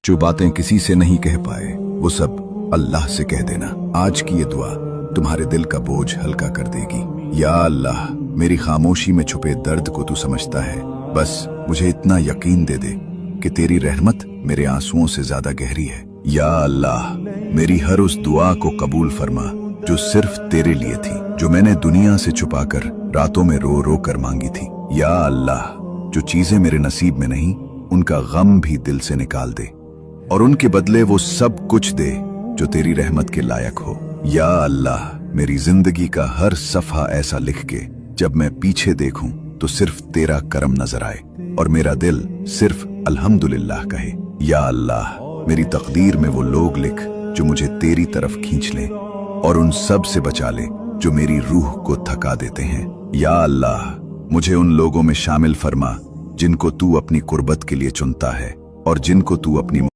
जो बातें किसी से नहीं कह पाए वो सब अल्लाह से कह देना। आज की ये दुआ तुम्हारे दिल का बोझ हल्का कर देगी। या अल्लाह, मेरी खामोशी में छुपे दर्द को तू समझता है। बस मुझे इतना यकीन दे दे कि तेरी रहमत मेरे आंसुओं से ज्यादा गहरी है। या अल्लाह, मेरी हर उस दुआ को कबूल फरमा जो सिर्फ तेरे लिए थी, जो मैंने दुनिया से छुपाकर रातों में रो रो कर मांगी थी। या अल्लाह, जो चीजें मेरे नसीब में नहीं उनका गम भी दिल से निकाल दे और उनके बदले वो सब कुछ दे जो तेरी रहमत के लायक हो। या अल्लाह, मेरी जिंदगी का हर सफा ऐसा लिख के जब मैं पीछे देखूं तो सिर्फ तेरा करम नजर आए और मेरा दिल सिर्फ अल्हम्दुलिल्लाह कहे। या अल्लाह, मेरी तकदीर में वो लोग लिख जो मुझे तेरी तरफ खींच ले और उन सब से बचा ले जो मेरी रूह को थका देते हैं। या अल्लाह, मुझे उन लोगों में शामिल फरमा जिनको तू अपनी कुर्बत के लिए चुनता है और जिनको तू अपनी